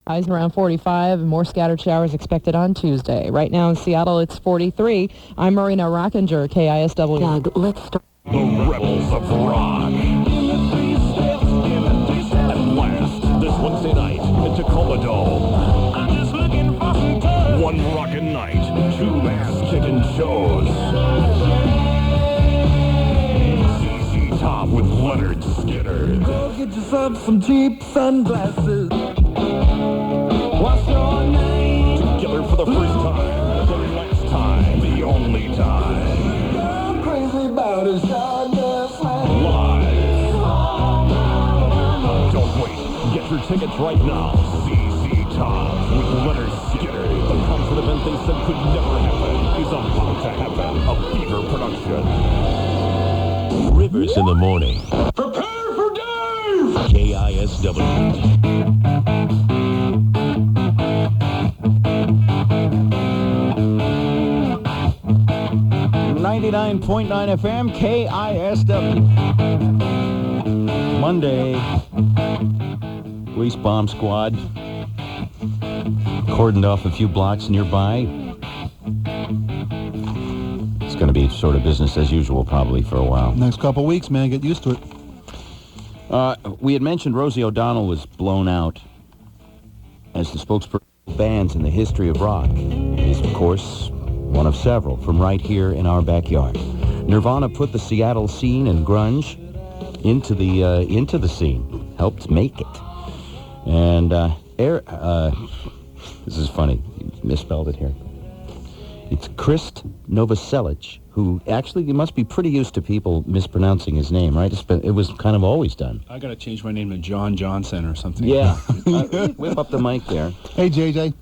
Highs around 45 and more scattered showers expected on Tuesday. Right now in Seattle, it's 43. I'm Marina Rockinger, KISW. Doug, let's start. The Rebels of Rock. At last, this Wednesday night at Tacoma Dome. One rockin' night, two ass-kicking shows. ZZ Top with Lynyrd Skynyrd. Go get yourself some cheap sunglasses. What's your name? Together for the first time, the last time, the only time. I'm crazy about a shotgun slam. Live. Don't wait. Get your tickets right now. ZZ Top with Lynyrd Skynyrd. The concert event they said could never happen is about to happen. A Fever production. Rivers in the morning. Prepare for Dave! KISW. 99.9 FM, KISW. Monday, police bomb squad cordoned off a few blocks nearby. It's going to be sort of business as usual probably for a while. Next couple weeks, man, get used to it. We had mentioned Rosie O'Donnell was blown out as the spokesperson of bands in the history of rock. Is, of course, one of several from right here in our backyard. Nirvana put the Seattle scene and grunge into the scene, helped make it. And this is funny, you misspelled it here. It's Krist Novoselic, who actually, you must be pretty used to people mispronouncing his name, right? It was kind of always done. I got to change my name to John Johnson or something. Yeah. Whip up the mic there. Hey, JJ.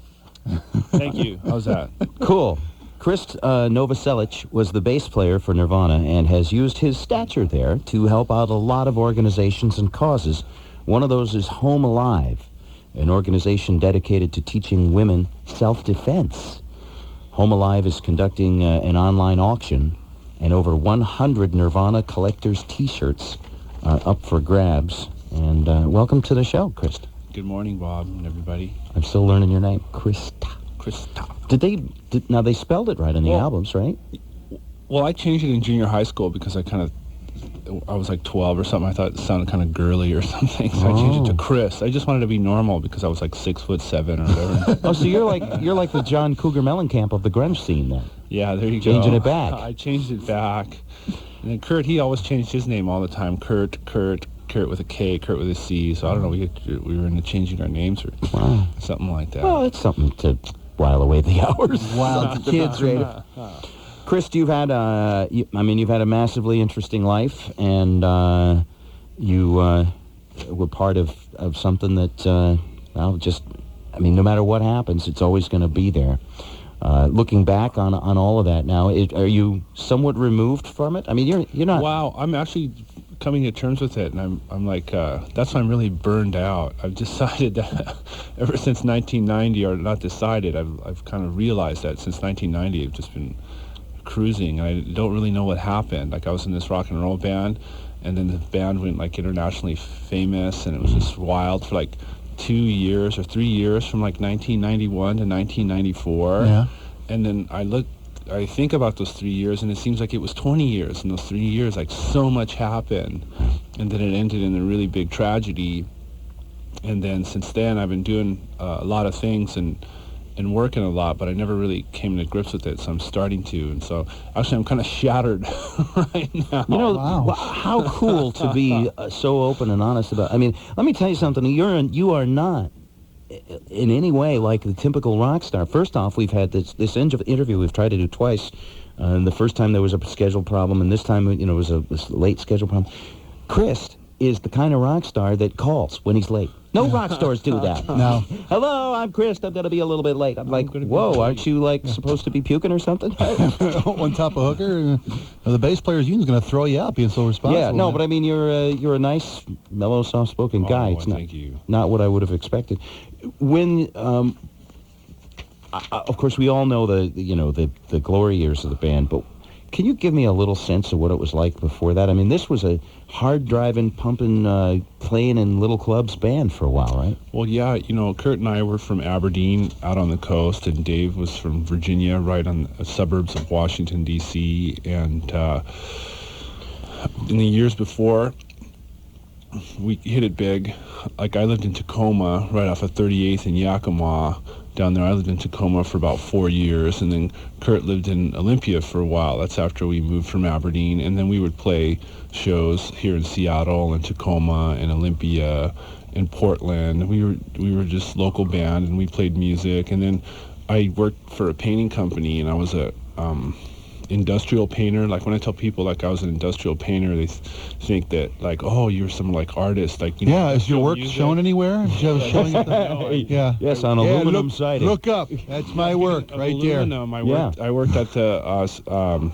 Thank you. How's that? Cool. Krist Novoselic was the bass player for Nirvana and has used his stature there to help out a lot of organizations and causes. One of those is Home Alive, an organization dedicated to teaching women self-defense. Home Alive is conducting an online auction, and over 100 Nirvana collectors' T-shirts are up for grabs. And welcome to the show, Krist. Good morning, Bob and everybody. I'm still learning your name, Krist. Now they spelled it right on the albums, right? Well, I changed it in junior high school because I was like 12 or something. I thought it sounded kind of girly or something, so I changed it to Chris. I just wanted to be normal because I was like 6'7" or whatever. Oh, so you're like the John Cougar Mellencamp of the grunge scene then? Yeah, there you go. Changing it back. I changed it back. And then Kurt, he always changed his name all the time. Kurt with a K, Kurt with a C. So I don't know, we were into changing our names or something like that. Well, it's something to while away the hours. Wow, kids, right? Krist, you've had a massively interesting life, and you were part of something that, no matter what happens, it's always going to be there. Looking back on all of that now, are you somewhat removed from it? I mean, you're not. Wow, I'm actually coming to terms with it, and I'm like, that's why I'm really burned out. I've decided that ever since 1990, or not decided, I've kind of realized that since 1990, I've just been cruising. I don't really know what happened. Like, I was in this rock and roll band, and then the band went like internationally famous, and it was just wild for like 2 years or 3 years, from like 1991 to 1994. Yeah. And then I think about those 3 years, and it seems like it was 20 years. In those 3 years, like, so much happened, and then it ended in a really big tragedy. And then since then, I've been doing a lot of things and working a lot, but I never really came to grips with it, so I'm starting to. And so actually I'm kind of shattered right now. You know, how cool to be so open and honest about. I mean, let me tell you something. You are not in any way like the typical rock star. First off, we've had this interview we've tried to do twice. And the first time there was a schedule problem, and this time, it was this late schedule problem. Krist is the kind of rock star that calls when he's late. No rock stars do that. No. Hello, I'm Krist. I'm going to be a little bit late. I'm like, whoa, aren't you like supposed to be puking or something? On top of hooker, the bass players union's going to throw you out being so responsible. Yeah, no, but I mean, you're a nice, mellow, soft-spoken guy. It's thank you. Not what I would have expected. When, of course, we all know the glory years of the band, but Can you give me a little sense of what it was like before that? I mean, this was a hard-driving, pumping, playing in little clubs band for a while, right? Well, yeah, Kurt and I were from Aberdeen, out on the coast, and Dave was from Virginia, right on the suburbs of Washington, D.C., and in the years before, we hit it big. Like, I lived in Tacoma, right off of 38th and Yakima. Down there, I lived in Tacoma for about 4 years, and then Kurt lived in Olympia for a while. That's after we moved from Aberdeen, and then we would play shows here in Seattle and Tacoma and Olympia and Portland. We were just local band, and we played music. And then I worked for a painting company, and I was a industrial painter. Like, when I tell people like I was an industrial painter, they think that like, oh, you're some like artist, like, Yeah, is your work shown anywhere? Did you have a showing at the... Yeah. Yes, on aluminum siding. Look up. That's my work right there. Aluminum. I worked at the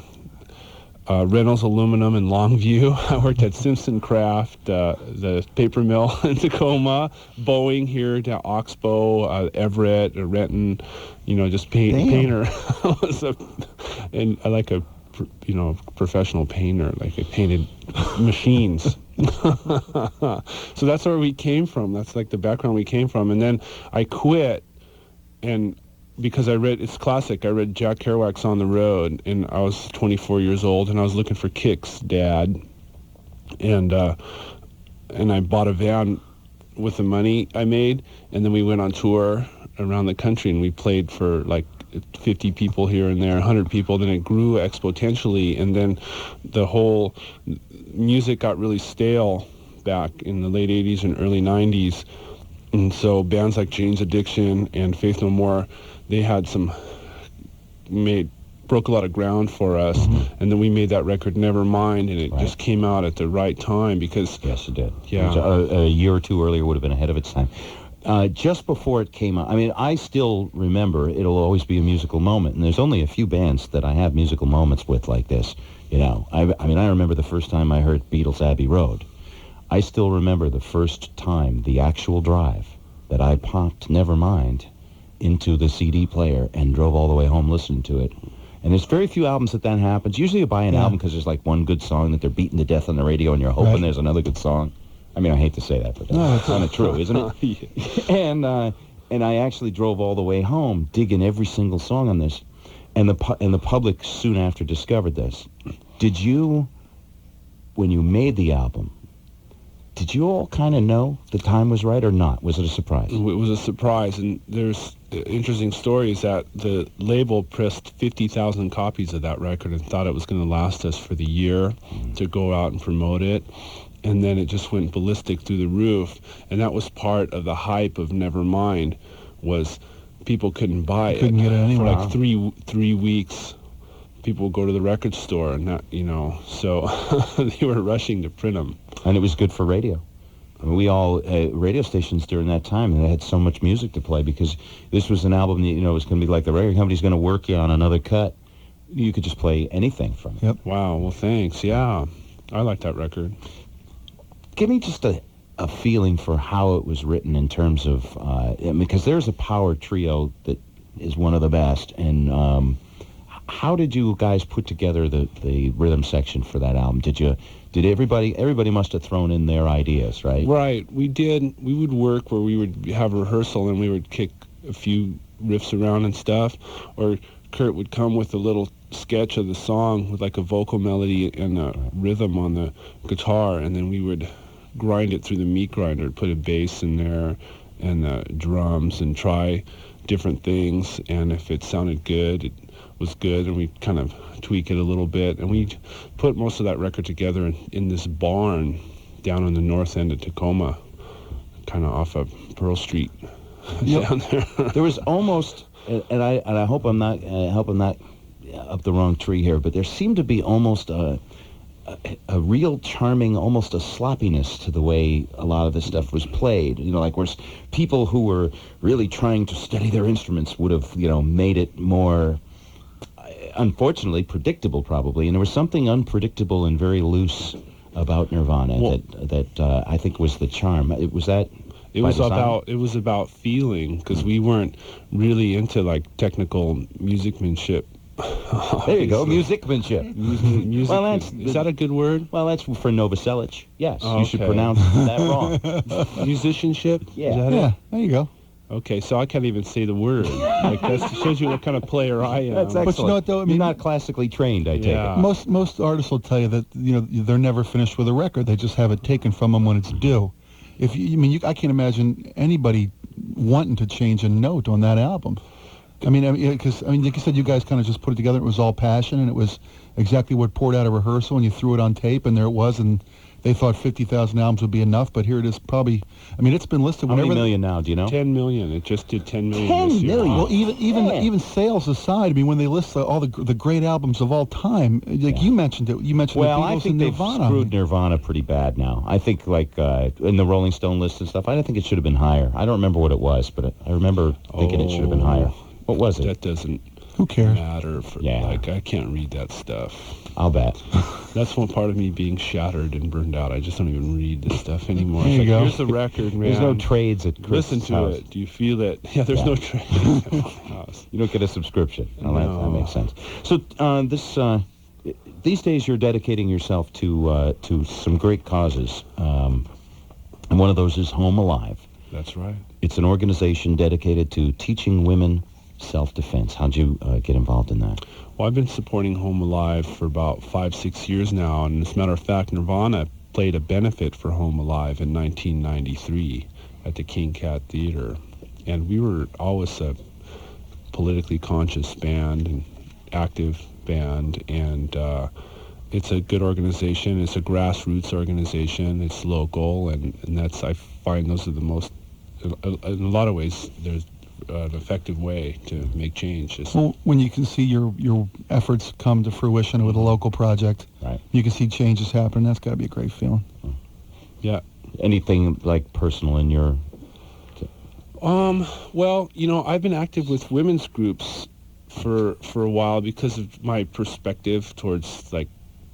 Reynolds Aluminum in Longview. I worked at Simpson Craft, the paper mill in Tacoma, Boeing here down Oxbow, Everett, Renton. Just painter. And I like a professional painter. Like, I painted machines. So that's where we came from. That's like the background we came from. And then I quit, and because it's classic, I read Jack Kerouac's On the Road, and I was 24 years old, and I was looking for kicks, Dad. And I bought a van with the money I made, and then we went on tour around the country, and we played for like 50 people here and there, 100 people. Then it grew exponentially, and then the whole music got really stale back in the late 80s and early 90s. And so bands like Jane's Addiction and Faith No More, they had broke a lot of ground for us. And then we made that record Nevermind, and it just came out at the right time because... Yes, it did. Yeah. It was a year or two earlier would have been ahead of its time. Just before it came out, I mean, I still remember it'll always be a musical moment, and there's only a few bands that I have musical moments with like this, I mean, I remember the first time I heard Beatles' Abbey Road. I still remember the first time, the actual drive, that I popped Nevermind into the CD player and drove all the way home listening to it. And there's very few albums that happens. Usually you buy an album because there's like one good song that they're beating to death on the radio, and you're hoping there's another good song. I mean, I hate to say that, but that's kind of true, isn't it? And I actually drove all the way home, digging every single song on this, and the public soon after discovered this. Did you, when you made the album, did you all kind of know the time was right or not? Was it a surprise? It was a surprise, and there's interesting stories that the label pressed 50,000 copies of that record and thought it was going to last us for the year to go out and promote it. And then it just went ballistic through the roof. And that was part of the hype of Nevermind, was people couldn't buy it. Couldn't get it anywhere. For like three weeks, people would go to the record store, and that, so they were rushing to print them. And it was good for radio. I mean, we all, radio stations during that time, and they had so much music to play because this was an album that, was going to be like the record company's going to work you on another cut. You could just play anything from it. Yep. Wow, well, thanks. Yeah, I like that record. Give me just a feeling for how it was written in terms of, because there's a power trio that is one of the best, and how did you guys put together the rhythm section for that album? Did everybody must have thrown in their ideas, right? Right, we did. We would work where we would have rehearsal, and we would kick a few riffs around and stuff, or Kurt would come with a little sketch of the song with like a vocal melody and a rhythm on the guitar, and then we would grind it through the meat grinder, put a bass in there and drums, and try different things. And if it sounded good, it was good, and we kind of tweak it a little bit. And we put most of that record together in this barn down on the north end of Tacoma, kind of off of Pearl Street. Down there. There was almost, and I hope I'm not up the wrong tree here, but there seemed to be almost a real charming, almost a sloppiness to the way a lot of this stuff was played. Like where people who were really trying to study their instruments would have, made it more, unfortunately, predictable probably. And there was something unpredictable and very loose about Nirvana that I think was the charm. It was about feeling, because we weren't really into like technical musicmanship There you go, musicmanship. Music. Well, that's Is that a good word? Well, that's for Novoselic. Yes, Oh, you should okay. pronounce that wrong. Musicianship? Yeah. Is that Yeah, it? there you go. Okay, so I can't even say the word. Like that shows you what kind of player I am. That's excellent. But you know what, though? I You're mean, not classically trained, I take Yeah. it. most artists will tell you that they're never finished with a record. They just have it taken from them when it's due. I can't imagine anybody wanting to change a note on that album. Because like you said, you guys kind of just put it together. It was all passion, and it was exactly what poured out of rehearsal, and you threw it on tape, and there it was, and they thought 50,000 albums would be enough, but here it is probably, it's been listed. How many whenever million now, do you know? 10 million. It just did 10 million 10 this year. million? Well, even sales aside, when they list all the great albums of all time, like you mentioned it, Well, the I Beatles think and they've Nirvana. screwed Nirvana pretty bad now. I think, in the Rolling Stone list and stuff, I think it should have been higher. I don't remember what it was, but I remember thinking it should have been higher. What was it? That doesn't Who cares? matter. I can't read that stuff. I'll bet. That's one part of me being shattered and burned out. I just don't even read this stuff anymore. There It's you like, go. here's the record, man. There's no trades at Krist's Listen to house. it. Do you feel it? Yeah, there's no trades at my house. You don't get a subscription. Well, No. that makes sense. So these days you're dedicating yourself to some great causes, and one of those is Home Alive. That's right. It's an organization dedicated to teaching women self-defense. How'd you get involved in that? Well, I've been supporting Home Alive for about 5-6 years now, and as a matter of fact, Nirvana played a benefit for Home Alive in 1993 at the King Cat Theater, and we were always a politically conscious band and active band, and it's a good organization. It's a grassroots organization. It's local, and that's, I find those are the most, in a lot of ways, there's an effective way to make change. Well, when you can see your efforts come to fruition with a local project, Right. you can see changes happen. That's got to be a great feeling. Yeah. Anything like personal in your... Well, I've been active with women's groups for a while because of my perspective towards,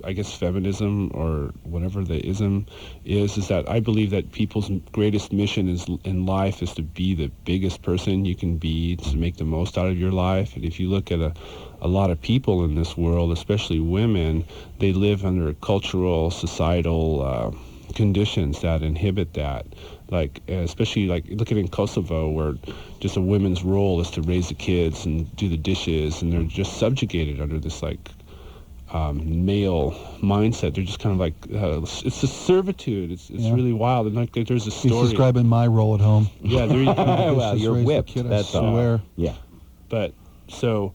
I guess, feminism or whatever the ism is that I believe that people's greatest mission in life is to be the biggest person you can be, to make the most out of your life. And if you look at a lot of people in this world, especially women, they live under cultural, societal conditions that inhibit that. Especially looking in Kosovo, where just a woman's role is to raise the kids and do the dishes, and they're just subjugated under this male mindset. They're just kind of it's a servitude. It's really wild. And there's a story. He's describing my role at home. Yeah, there you go. Well, Just you're raise the whipped. kid, I That's all. swear. Yeah. But so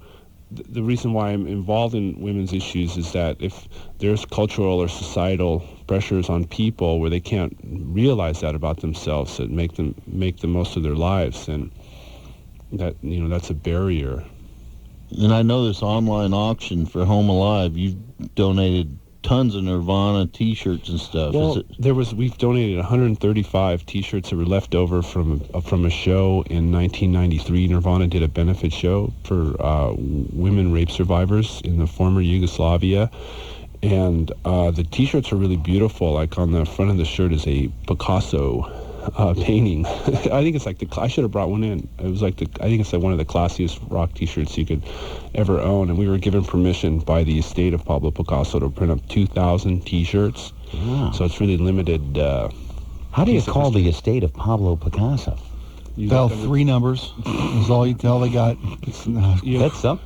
the reason why I'm involved in women's issues is that if there's cultural or societal pressures on people where they can't realize that about themselves, that make the most of their lives, and that that's a barrier. And I know this online auction for Home Alive, you've donated tons of Nirvana T-shirts and stuff. Well, we've donated 135 T-shirts that were left over from a show in 1993. Nirvana did a benefit show for women rape survivors in the former Yugoslavia, and the T-shirts are really beautiful. Like on the front of the shirt is a Picasso painting. I think it's I should have brought one in. It was I think it's one of the classiest rock T-shirts you could ever own, and we were given permission by the estate of Pablo Picasso to print up 2,000 T-shirts. Wow. So it's really limited. How do you call the estate of Pablo Picasso? Dial 3 numbers is all they got. That's something.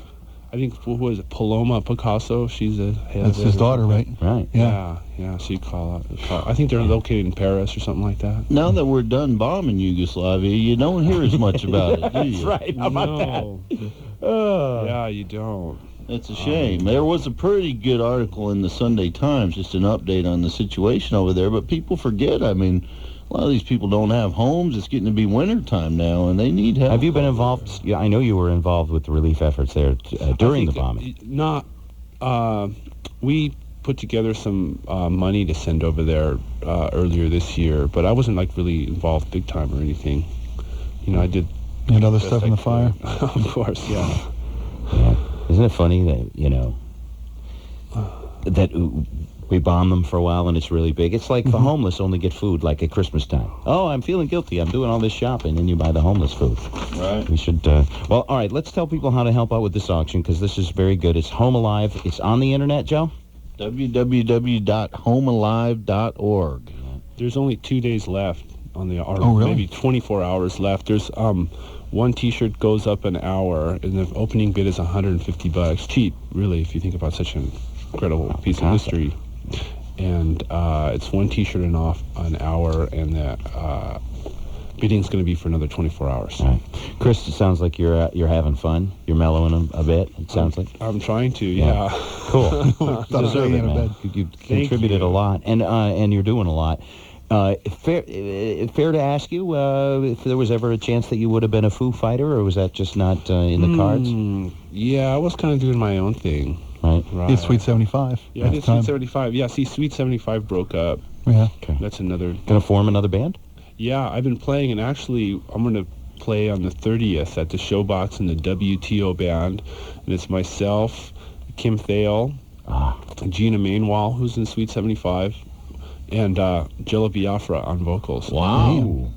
I think, who was it, Paloma Picasso? She's That's his daughter, right? Right. Yeah. Yeah, so you call it. I think they're located in Paris or something like that. now that we're done bombing Yugoslavia, you don't hear as much about it, do you? Right. How about that? Yeah, you don't. It's a shame. There was a pretty good article in the Sunday Times, just an update on the situation over there, but people forget. I mean, a lot of these people don't have homes. It's getting to be winter time now, and they need help. Have you been involved? Yeah, I know you were involved with the relief efforts there during the bombing. We put together some money to send over there earlier this year, but I wasn't really involved big time or anything. I did. And other best stuff I in the could. fire. Of course, yeah. Yeah. Isn't it funny that, that we bomb them for a while and it's really big. It's like the homeless only get food like at Christmas time. Oh, I'm feeling guilty. I'm doing all this shopping, and you buy the homeless food. Right. We should, well, all right, let's tell people how to help out with this auction, because this is very good. It's Home Alive. It's on the internet, Joe? www.homealive.org. There's only 2 days left on the, or Oh, really? maybe 24 hours left. There's one T-shirt goes up an hour, and the opening bid is $150. Cheap, really, if you think about such an incredible piece of history. And it's one T-shirt and off an hour, and that bidding's going to be for another 24 hours. All right. Chris, it sounds like you're having fun. You're mellowing them a bit, it sounds like. I'm trying to, yeah. Cool. Deserve it, in a man. bed. You contributed a lot, and you're doing a lot. Fair to ask you if there was ever a chance that you would have been a Foo Fighter, or was that just not in the cards? Yeah, I was kind of doing my own thing. Right. It's Sweet 75. Yeah, at I the did time. Sweet 75. Yeah, see, Sweet 75 broke up. Yeah. Okay. That's another... Gonna form another band? Yeah, I've been playing, and actually, I'm going to play on the 30th at the Showbox in the WTO band, and it's myself, Kim Thale, Gina Mainwall, who's in Sweet 75, and Jello Biafra on vocals. Wow.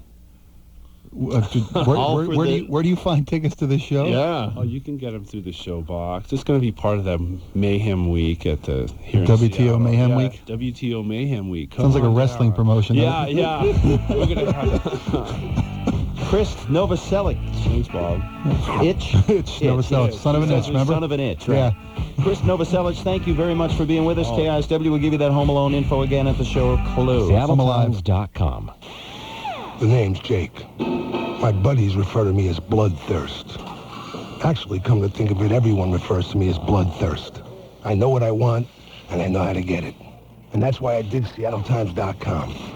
Where do you find tickets to this show? Yeah. Oh, you can get them through the Showbox. It's going to be part of the Mayhem Week at the here in WTO Seattle. Mayhem Yeah, Week? WTO Mayhem Week. Come Sounds like a on wrestling down. promotion. Yeah, yeah. We're going to have... Krist Novoselic. Thanks, Bob. Itch. Itch, Novoselic. Son of an itch, remember? Son of an itch, right. Yeah. Krist Novoselic, thank you very much for being with us. KISW will give you that Home Alone info again at the show close. SeattleTimes.com. The name's Jake. My buddies refer to me as Bloodthirst. Actually, come to think of it, everyone refers to me as Bloodthirst. I know what I want, and I know how to get it. And that's why I did SeattleTimes.com.